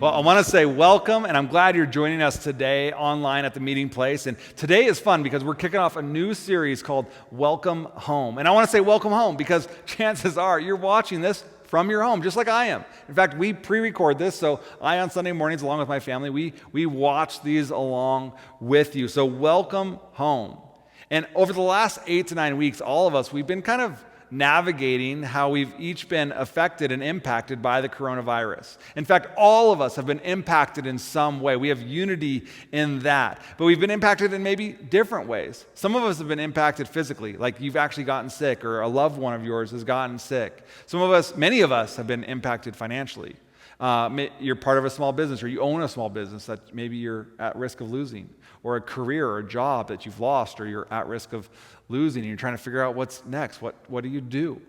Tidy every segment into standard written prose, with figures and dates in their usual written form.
Well, I want to say welcome, and I'm glad you're joining us today online at the meeting place. And today is fun because we're kicking off a new series called Welcome Home. And I want to say welcome home because chances are you're watching this from your home, just like I am. In fact, we pre-record this, so on Sunday mornings, along with my family, we watch these along with you. So welcome home. And over the last 8 to 9 weeks, all of us, we've been kind of navigating how we've each been affected and impacted by the coronavirus. In fact, all of us have been impacted in some way. We have unity in that. But we've been impacted in maybe different ways. Some of us have been impacted physically, like you've actually gotten sick or a loved one of yours has gotten sick. Many of us have been impacted financially. You're part of a small business or you own a small business that maybe you're at risk of losing, or a career or a job that you've lost or you're at risk of losing and you're trying to figure out what's next. What do you do?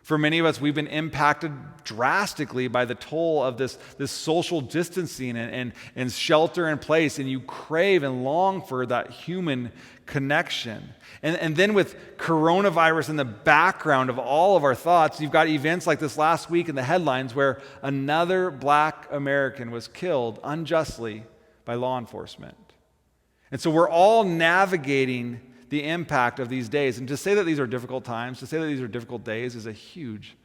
For many of us, we've been impacted drastically by the toll of this social distancing and shelter in place, and you crave and long for that human connection. And then with coronavirus in the background of all of our thoughts, you've got events like this last week in the headlines where another Black American was killed unjustly by law enforcement. And so we're all navigating the impact of these days. And to say that these are difficult times, to say that these are difficult days is a huge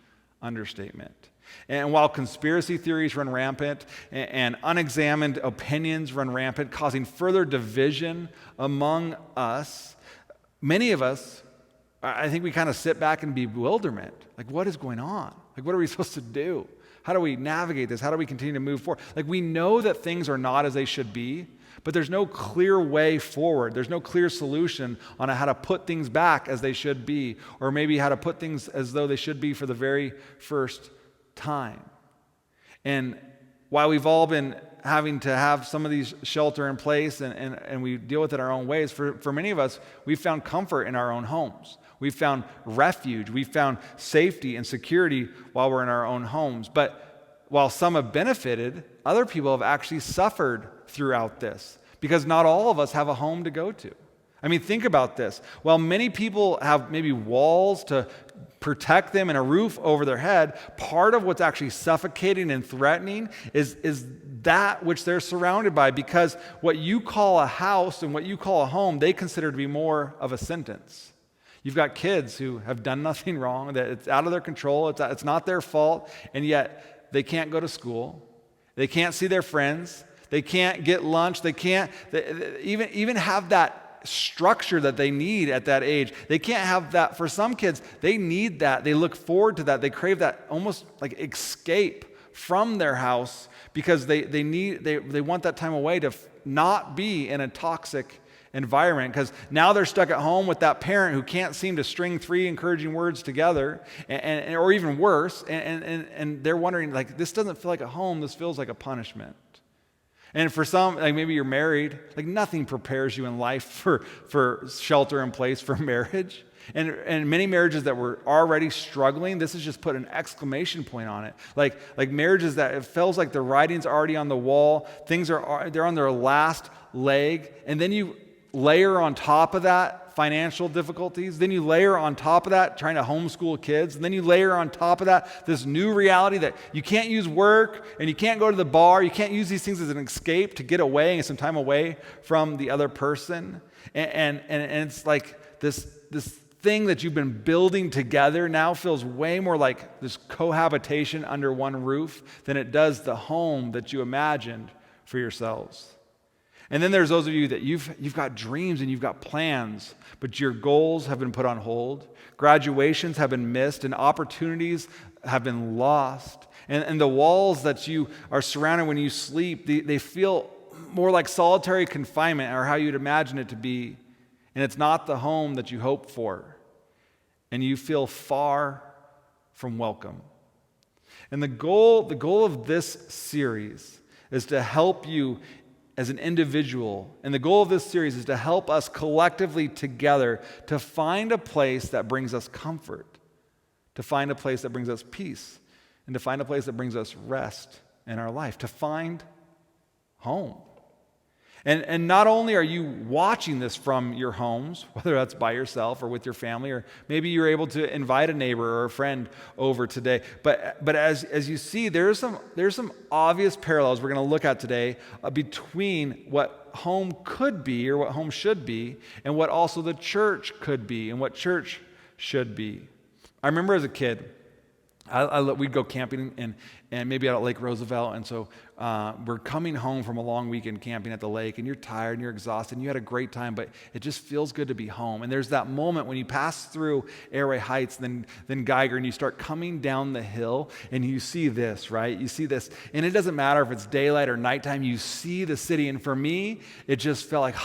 understatement. And while conspiracy theories run rampant and unexamined opinions run rampant, causing further division among us, many of us, I think we kind of sit back in bewilderment. Like, what is going on? Like, what are we supposed to do? How do we navigate this? How do we continue to move forward? Like, we know that things are not as they should be, but there's no clear way forward. There's no clear solution on how to put things back as they should be, or maybe how to put things as though they should be for the very first time. And while we've all been having to have some of these shelter in place and we deal with it our own ways, for many of us, we've found comfort in our own homes. We've found refuge. We've found safety and security while we're in our own homes. But while some have benefited, other people have actually suffered throughout this because not all of us have a home to go to. I mean, think about this. While many people have maybe walls to protect them and a roof over their head, part of what's actually suffocating and threatening is that which they're surrounded by, because what you call a house and what you call a home, they consider to be more of a sentence. You've got kids who have done nothing wrong, that it's out of their control, it's not their fault, and yet they can't go to school, they can't see their friends, they can't get lunch, they can't even have that structure that they need at that age. They can't have that. For some kids, they need that. They look forward to that. They crave that almost like escape from their house because they want that time away to not be in a toxic environment, because now they're stuck at home with that parent who can't seem to string 3 encouraging words together, and or even worse, and they're wondering, like, this doesn't feel like a home, this feels like a punishment. And for some, like maybe you're married, like nothing prepares you in life for shelter in place for marriage. And many marriages that were already struggling, this has just put an exclamation point on it. Like marriages that it feels like the writing's already on the wall, they're on their last leg, and then you layer on top of that financial difficulties, then you layer on top of that trying to homeschool kids, and then you layer on top of that this new reality that you can't use work and you can't go to the bar, you can't use these things as an escape to get away and some time away from the other person, and it's like this thing that you've been building together now feels way more like this cohabitation under one roof than it does the home that you imagined for yourselves. And then there's those of you that you've got dreams and you've got plans, but your goals have been put on hold. Graduations have been missed and opportunities have been lost. And the walls that you are surrounded when you sleep, they feel more like solitary confinement, or how you'd imagine it to be. And it's not the home that you hoped for. And you feel far from welcome. And the goal of this series is to help you as an individual, and the goal of this series is to help us collectively together to find a place that brings us comfort, to find a place that brings us peace, and to find a place that brings us rest in our life, to find home. And not only are you watching this from your homes, whether that's by yourself or with your family, or maybe you're able to invite a neighbor or a friend over today, but as you see, there's some obvious parallels we're going to look at today between what home could be or what home should be and what also the church could be and what church should be. I remember as a kid, we'd go camping and maybe out at Lake Roosevelt, and so we're coming home from a long weekend camping at the lake, and you're tired and you're exhausted and you had a great time, but it just feels good to be home. And there's that moment when you pass through Airway Heights, then Geiger, and you start coming down the hill and you see this, right? You see this, and it doesn't matter if it's daylight or nighttime, you see the city. And for me, it just felt like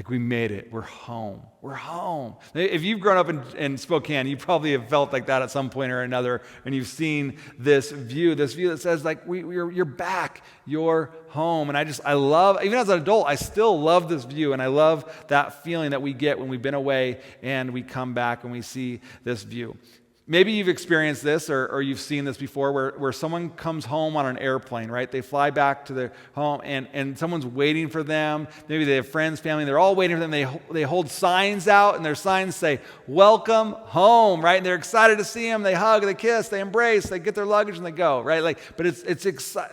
we made it. We're home. We're home. If you've grown up in Spokane, you probably have felt like that at some point or another, and you've seen this view that says like you're back, you're home. And I love, even as an adult, I still love this view, and I love that feeling that we get when we've been away and we come back and we see this view. Maybe you've experienced this or you've seen this before where someone comes home on an airplane, right? They fly back to their home and someone's waiting for them. Maybe they have friends, family, they're all waiting for them. They hold signs out and their signs say, "Welcome home," right? And they're excited to see them. They hug, they kiss, they embrace, they get their luggage and they go, right? But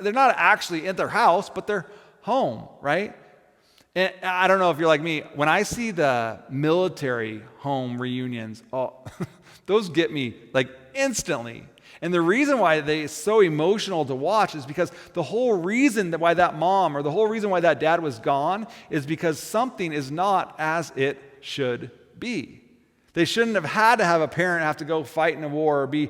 they're not actually at their house, but they're home, right? And I don't know if you're like me. When I see the military home reunions, those get me like instantly. And the reason why they're so emotional to watch is because the whole reason why that mom or the whole reason why that dad was gone is because something is not as it should be. They shouldn't have had to have a parent have to go fight in a war or be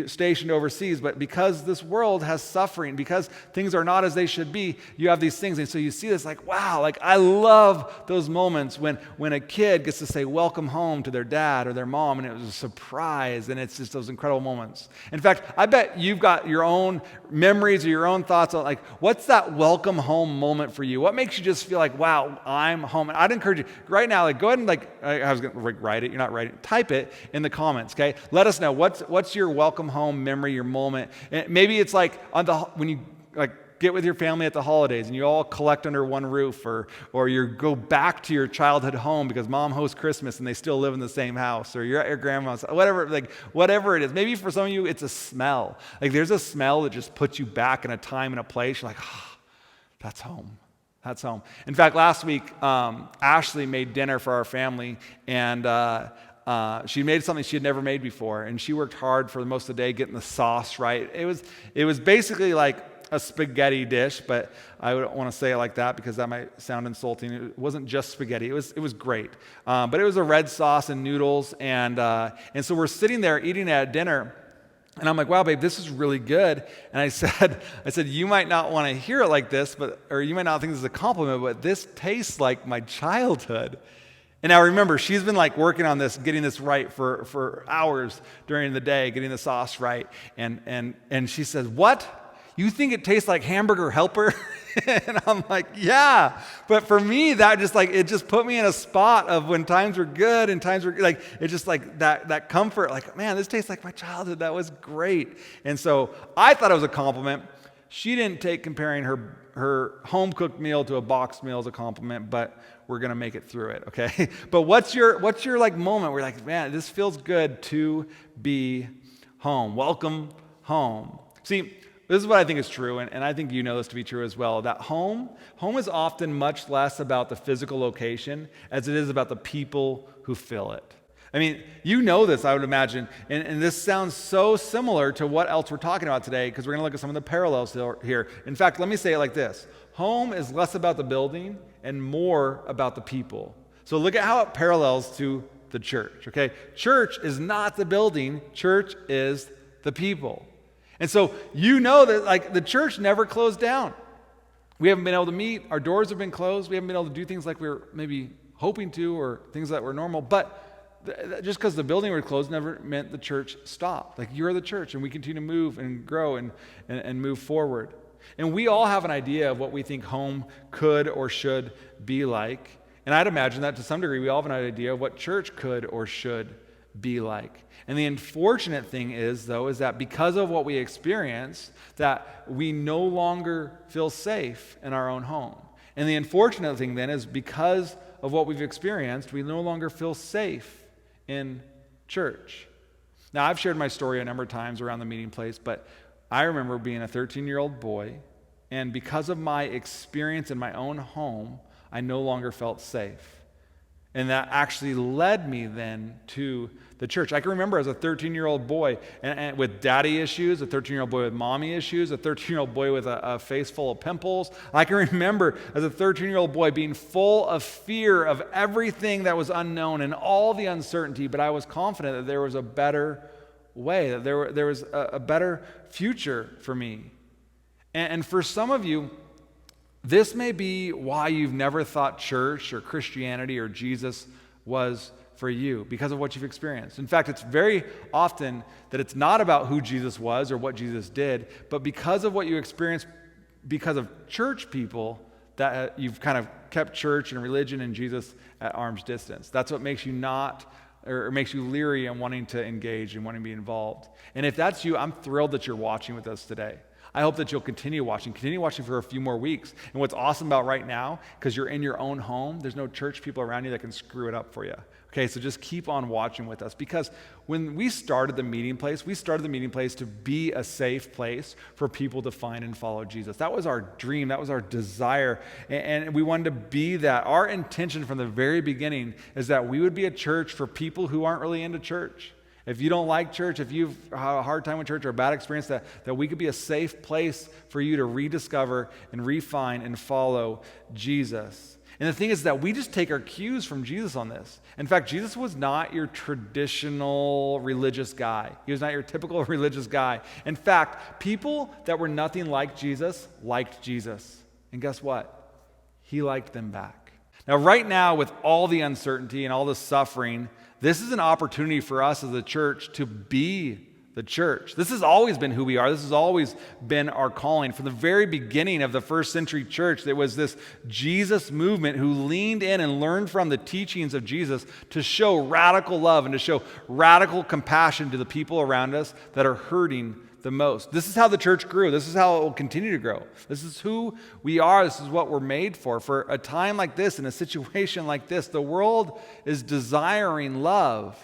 stationed overseas, but because this world has suffering, because things are not as they should be, you have these things. And so you see this like, wow, like I love those moments when a kid gets to say welcome home to their dad or their mom, and it was a surprise, and it's just those incredible moments. In fact, I bet you've got your own memories or your own thoughts on like, what's that welcome home moment for you? What makes you just feel like, wow, I'm home? And I'd encourage you right now, like go ahead and I was going to write it, you're not writing. Type it in the comments, okay? Let us know what's your welcome home memory, your moment. And maybe it's like when you like get with your family at the holidays and you all collect under one roof, or you go back to your childhood home because mom hosts Christmas and they still live in the same house, or you're at your grandma's, whatever it is. Maybe for some of you it's a smell. Like there's a smell that just puts you back in a time and a place. You're like, that's home. That's home. In fact, last week Ashley made dinner for our family, and she made something she had never made before, and she worked hard for most of the day getting the sauce right. It was basically like a spaghetti dish, but I don't want to say it like that because that might sound insulting. It wasn't just spaghetti. It was great, but it was a red sauce and noodles, and so we're sitting there eating at dinner. And I'm like, wow, babe, this is really good. And I said, you might not want to hear it like this, or you might not think this is a compliment, but this tastes like my childhood. And now remember, she's been like working on this, getting this right for hours during the day, getting the sauce right. And she says, "What? You think it tastes like Hamburger Helper?" And I'm like, yeah. But for me, that it just put me in a spot of when times were good and times were like, it's just like that comfort, like, man, this tastes like my childhood. That was great. And so I thought it was a compliment. She didn't take comparing her home-cooked meal to a boxed meal as a compliment, but we're going to make it through it, okay? But what's your like moment where you're like, man, this feels good to be home. Welcome home. See, this is what I think is true, and I think you know this to be true as well, that home is often much less about the physical location as it is about the people who fill it. I mean, you know this, I would imagine, and this sounds so similar to what else we're talking about today because we're going to look at some of the parallels here. In fact, let me say it like this. Home is less about the building and more about the people. So look at how it parallels to the church, okay? Church is not the building. Church is the people. And so you know that like the church never closed down. We haven't been able to meet. Our doors have been closed. We haven't been able to do things like we were maybe hoping to or things that were normal. But just because the building was closed never meant the church stopped. Like you're the church and we continue to move and grow and move forward. And we all have an idea of what we think home could or should be like. And I'd imagine that to some degree we all have an idea of what church could or should be like. And the unfortunate thing is, though, is that because of what we experience, that we no longer feel safe in our own home. And the unfortunate thing then is because of what we've experienced, we no longer feel safe in church. Now, I've shared my story a number of times around the meeting place, but I remember being a 13-year-old boy, and because of my experience in my own home, I no longer felt safe. And that actually led me then to the church. I can remember as a 13-year-old boy and with daddy issues, a 13-year-old boy with mommy issues, a 13-year-old boy with a face full of pimples. I can remember as a 13-year-old boy being full of fear of everything that was unknown and all the uncertainty, but I was confident that there was a better way, that there was a better future for me. And for some of you, this may be why you've never thought church or Christianity or Jesus was for you, because of what you've experienced. In fact, it's very often that it's not about who Jesus was or what Jesus did, but because of what you experienced because of church people, that you've kind of kept church and religion and Jesus at arm's distance. That's what makes you not, or makes you leery and wanting to engage and wanting to be involved. And if that's you, I'm thrilled that you're watching with us today. I hope that you'll continue watching for a few more weeks. And what's awesome about right now, because you're in your own home, there's no church people around you that can screw it up for you. Okay, so just keep on watching with us, because when we started the meeting place to be a safe place for people to find and follow Jesus. That was our dream, that was our desire, and we wanted to be that. Our intention from the very beginning is that we would be a church for people who aren't really into church. If you don't like church, if you've had a hard time with church or a bad experience, that we could be a safe place for you to rediscover and refine and follow Jesus. And the thing is that we just take our cues from Jesus on this. In fact, Jesus was not your traditional religious guy. He was not your typical religious guy. In fact, people that were nothing like Jesus liked Jesus. And guess what? He liked them back. Now, right now, with all the uncertainty and all the suffering, this is an opportunity for us as a church to be the church. This has always been who we are. This has always been our calling. From the very beginning of the first century church, there was this Jesus movement who leaned in and learned from the teachings of Jesus to show radical love and to show radical compassion to the people around us that are hurting the most. This is how the church grew. This is how it will continue to grow. This is who we are. This is what we're made for. For a time like this, in a situation like this, the world is desiring love,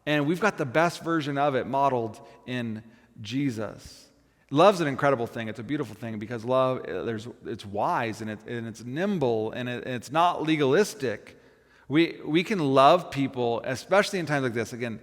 and we've got the best version of it modeled in Jesus. Love's an incredible thing. It's a beautiful thing because love, it's wise and it's nimble and it's not legalistic. We can love people, especially in times like this. Again,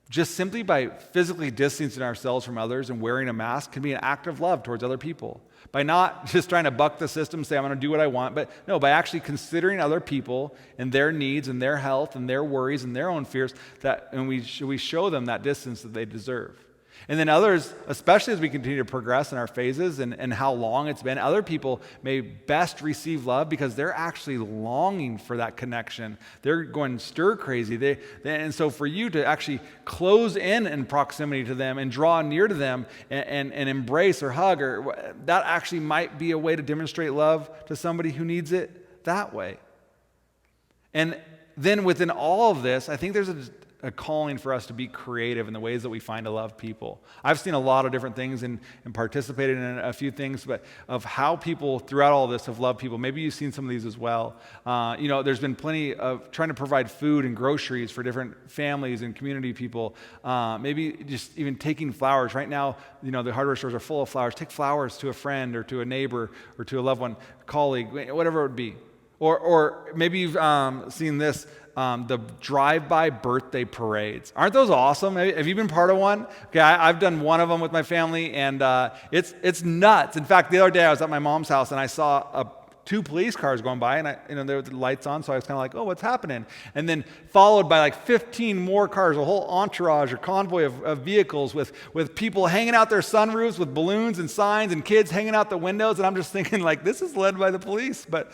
just simply by physically distancing ourselves from others and wearing a mask can be an act of love towards other people. By not just trying to buck the system, say I'm going to do what I want, but no, by actually considering other people and their needs and their health and their worries and their own fears, and we show them that distance that they deserve. And then others, especially as we continue to progress in our phases and how long it's been, other people may best receive love because they're actually longing for that connection. They're going stir crazy. And so for you to actually close in proximity to them and draw near to them and embrace or hug, or that actually might be a way to demonstrate love to somebody who needs it that way. And then within all of this, I think there's a calling for us to be creative in the ways that we find to love people. I've seen a lot of different things and participated in a few things, but of how people throughout all this have loved people. Maybe you've seen some of these as well. There's been plenty of trying to provide food and groceries for different families and community people. Maybe just even taking flowers. Right now, the hardware stores are full of flowers. Take flowers to a friend or to a neighbor or to a loved one, colleague, whatever it would be. Or maybe you've seen this, the drive-by birthday parades. Aren't those awesome? Have you been part of one? Okay, I've done one of them with my family, and it's nuts. In fact, the other day I was at my mom's house, and I saw two police cars going by, and there were the lights on, so I was kind of like, oh, what's happening? And then followed by like 15 more cars, a whole entourage or convoy of vehicles with people hanging out their sunroofs with balloons and signs and kids hanging out the windows, and I'm just thinking like, this is led by the police, but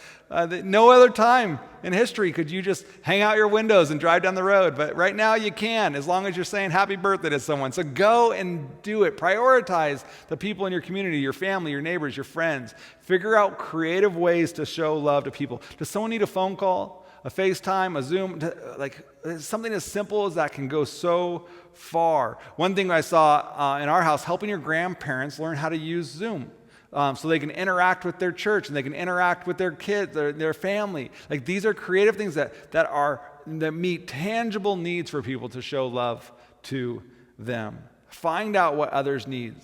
no other time in history could you just hang out your windows and drive down the road, but right now you can, as long as you're saying happy birthday to someone. So go and do it. Prioritize the people in your community, your family, your neighbors, your friends. Figure out creative ways to show love to people. Does someone need a phone call, a FaceTime, a Zoom? Like something as simple as that can go so far. One thing I saw in our house, helping your grandparents learn how to use Zoom. so they can interact with their church and they can interact with their kids, their family. Like these are creative things that meet tangible needs for people to show love to them. Find out what others need.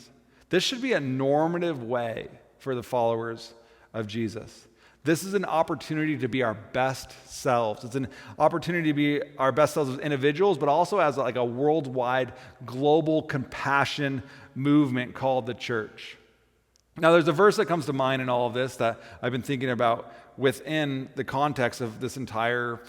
This should be a normative way for the followers of Jesus. This is an opportunity to be our best selves. It's an opportunity to be our best selves as individuals, but also as like a worldwide, global compassion movement called the church. Now, there's a verse that comes to mind in all of this that I've been thinking about within the context of this entire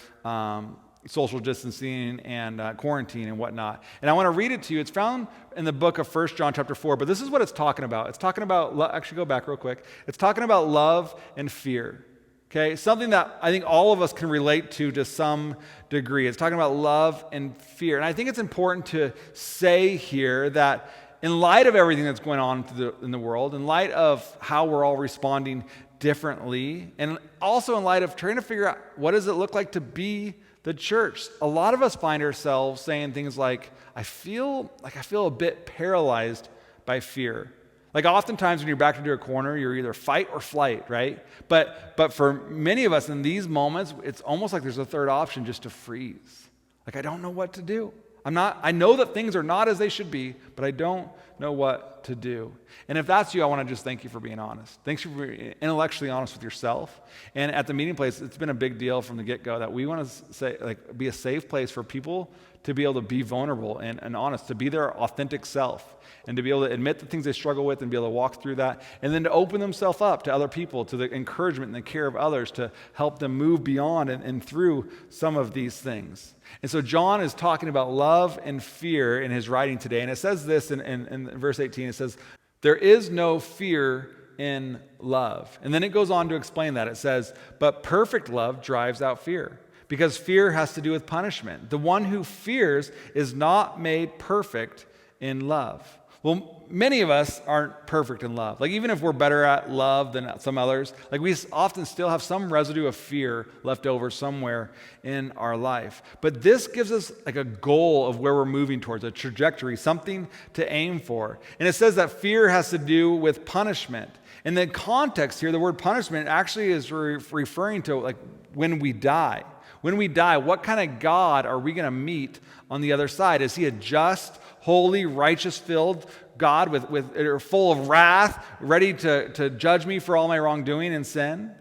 social distancing and quarantine and whatnot. And I want to read it to you. It's found in the book of 1 John chapter 4, but this is what it's talking about. It's talking about, actually go back real quick. It's talking about love and fear, okay? Something that I think all of us can relate to some degree. It's talking about love and fear. And I think it's important to say here that in light of everything that's going on in the world, in light of how we're all responding differently, and also in light of trying to figure out what does it look like to be the church, a lot of us find ourselves saying things like, I feel a bit paralyzed by fear. Like oftentimes when you're backed into a corner, you're either fight or flight, right? But for many of us in these moments, it's almost like there's a third option, just to freeze. Like I don't know what to do. I know that things are not as they should be, but I don't know what to do. And if that's you, I want to just thank you for being honest. Thanks for being intellectually honest with yourself. And at the meeting place, it's been a big deal from the get-go that we want to say, like, be a safe place for people to be able to be vulnerable and honest, to be their authentic self, and to be able to admit the things they struggle with and be able to walk through that, and then to open themselves up to other people, to the encouragement and the care of others, to help them move beyond and through some of these things. And so John is talking about love and fear in his writing today, and it says this in verse 18, it says, there is no fear in love. And then it goes on to explain that. It says, but perfect love drives out fear, because fear has to do with punishment. The one who fears is not made perfect in love. Well, many of us aren't perfect in love. Like even if we're better at love than some others, like we often still have some residue of fear left over somewhere in our life. But this gives us like a goal of where we're moving towards, a trajectory, something to aim for. And it says that fear has to do with punishment. In the context here, the word punishment actually is referring to like when we die. When we die, what kind of God are we going to meet on the other side? Is he a just, holy, righteous-filled God with full of wrath, ready to judge me for all my wrongdoing and sin?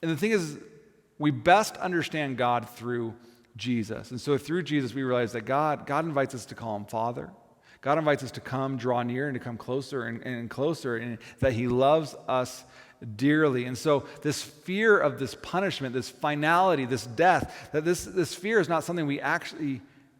And the thing is, we best understand God through Jesus. And so through Jesus, we realize that God invites us to call him Father. God invites us to come, draw near, and to come closer and closer, and that he loves us dearly. And so this fear of this punishment, this finality, this death, that this fear is not something we actually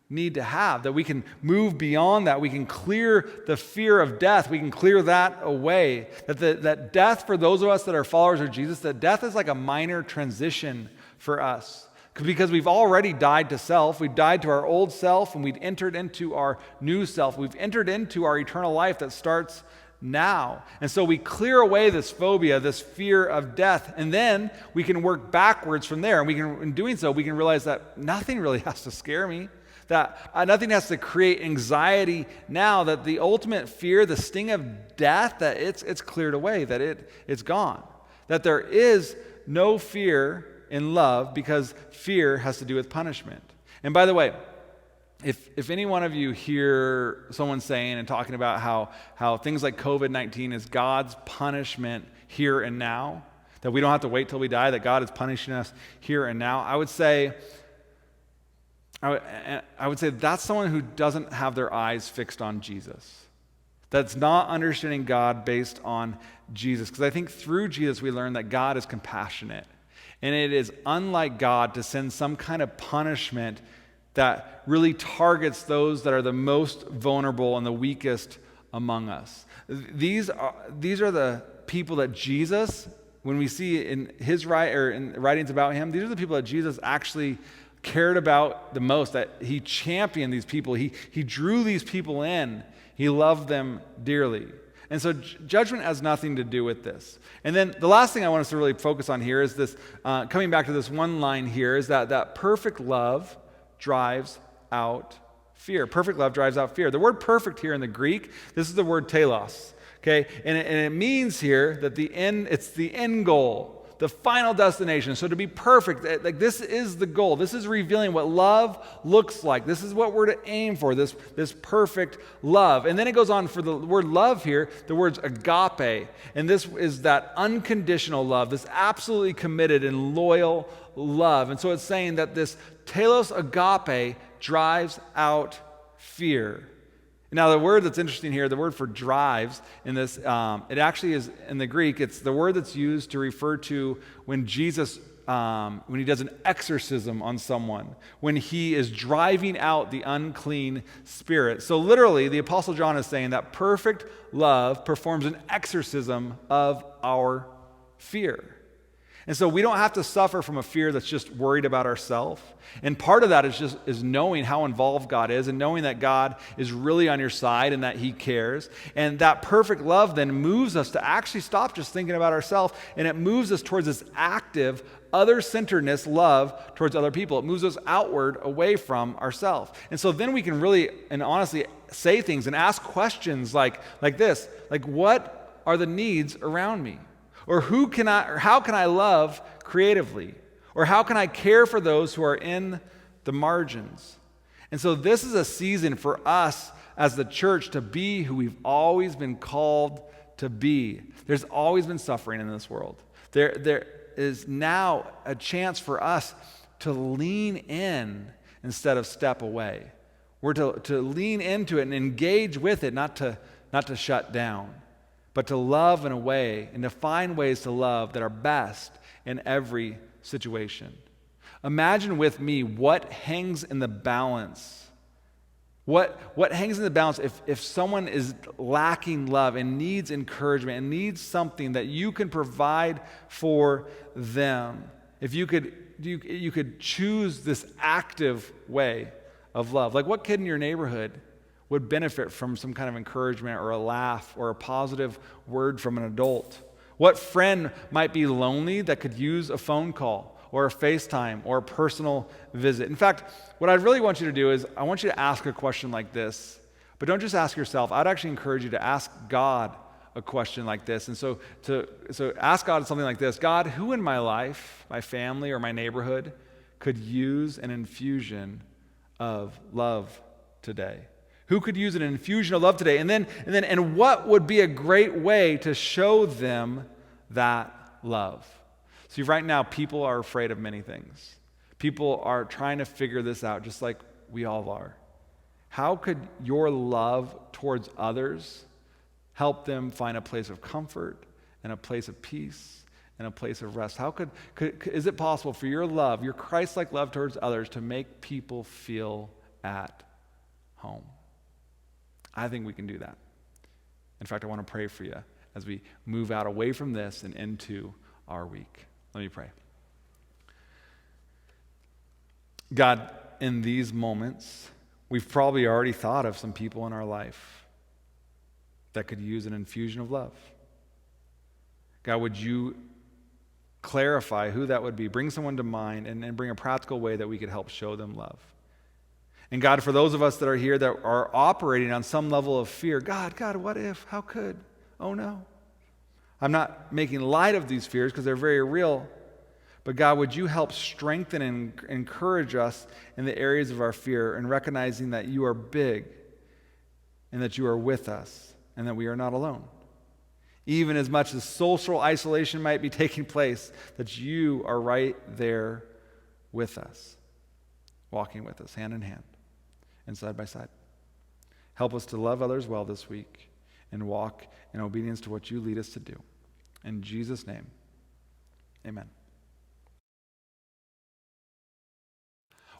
need to have, that we can move beyond that. We can clear the fear of death. We can clear that away. That death, for those of us that are followers of Jesus, that death is like a minor transition for us. Because we've already died to self. We've died to our old self, and we've entered into our new self. We've entered into our eternal life that starts now. And so we clear away this phobia, this fear of death, and then we can work backwards from there. And in doing so, we can realize that nothing really has to scare me, that nothing has to create anxiety now, that the ultimate fear, the sting of death, that it's cleared away, that it's gone. That there is no fear in love, because fear has to do with punishment. And by the way, if any one of you hear someone saying and talking about how things like COVID-19 is God's punishment here and now, that we don't have to wait till we die, that God is punishing us here and now, I would say that's someone who doesn't have their eyes fixed on Jesus. That's not understanding God based on Jesus. Because I think through Jesus we learn that God is compassionate. And it is unlike God to send some kind of punishment that really targets those that are the most vulnerable and the weakest among us. These are the people that Jesus, when we see in his in writings about him, these are the people that Jesus actually cared about the most, that he championed these people. He drew these people in. He loved them dearly. And so judgment has nothing to do with this. And then the last thing I want us to really focus on here is this, coming back to this one line here, is that perfect love drives out fear. Perfect love drives out fear. The word perfect here in the Greek, this is the word telos. Okay, and it means here that it's the end goal, the final destination. So to be perfect, like this is the goal. This is revealing what love looks like. This is what we're to aim for, this perfect love. And then it goes on for the word love here, the word's agape. And this is that unconditional love, this absolutely committed and loyal love. And so it's saying that this telos agape drives out fear. Now, the word that's interesting here, the word for drives in this, it actually is in the Greek, it's the word that's used to refer to when Jesus, when he does an exorcism on someone, when he is driving out the unclean spirit. So literally, the Apostle John is saying that perfect love performs an exorcism of our fear. And so we don't have to suffer from a fear that's just worried about ourselves. And part of that is knowing how involved God is and knowing that God is really on your side and that he cares. And that perfect love then moves us to actually stop just thinking about ourselves, and it moves us towards this active, other-centeredness love towards other people. It moves us outward away from ourselves. And so then we can really and honestly say things and ask questions like this, like, what are the needs around me? Or how can I love creatively? Or how can I care for those who are in the margins? And so this is a season for us as the church to be who we've always been called to be. There's always been suffering in this world. There is now a chance for us to lean in instead of step away. We're to lean into it and engage with it, not to shut down, but to love in a way and to find ways to love that are best in every situation. Imagine with me what hangs in the balance. What hangs in the balance if someone is lacking love and needs encouragement and needs something that you can provide for them. If you could choose this active way of love. Like, what kid in your neighborhood would benefit from some kind of encouragement or a laugh or a positive word from an adult? What friend might be lonely that could use a phone call or a FaceTime or a personal visit? In fact, what I really want you to do is I want you to ask a question like this, but don't just ask yourself. I'd actually encourage you to ask God a question like this. And so ask God something like this: God, who in my life, my family or my neighborhood could use an infusion of love today? Who could use an infusion of love today? And what would be a great way to show them that love? See, right now, people are afraid of many things. People are trying to figure this out, just like we all are. How could your love towards others help them find a place of comfort and a place of peace and a place of rest? Is it possible for your love, your Christ-like love towards others, to make people feel at home? I think we can do that. In fact, I want to pray for you as we move out away from this and into our week. Let me pray. God, in these moments, we've probably already thought of some people in our life that could use an infusion of love. God, would you clarify who that would be? Bring someone to mind and bring a practical way that we could help show them love. And God, for those of us that are here that are operating on some level of fear, God, what if? How could? Oh no. I'm not making light of these fears because they're very real. But God, would you help strengthen and encourage us in the areas of our fear and recognizing that you are big and that you are with us and that we are not alone. Even as much as social isolation might be taking place, that you are right there with us, walking with us hand in hand and side by side. Help us to love others well this week and walk in obedience to what you lead us to do. In Jesus' name, amen.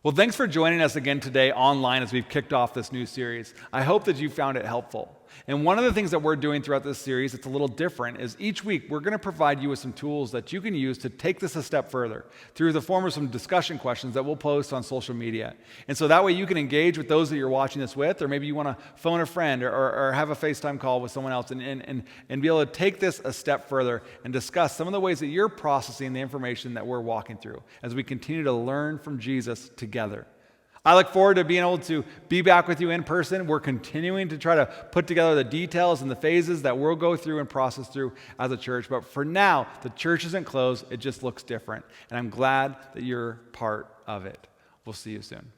Well, thanks for joining us again today online as we've kicked off this new series. I hope that you found it helpful. And one of the things that we're doing throughout this series that's a little different is each week we're going to provide you with some tools that you can use to take this a step further through the form of some discussion questions that we'll post on social media. And so that way you can engage with those that you're watching this with, or maybe you want to phone a friend or have a FaceTime call with someone else and be able to take this a step further and discuss some of the ways that you're processing the information that we're walking through as we continue to learn from Jesus together. I look forward to being able to be back with you in person. We're continuing to try to put together the details and the phases that we'll go through and process through as a church. But for now, the church isn't closed. It just looks different. And I'm glad that you're part of it. We'll see you soon.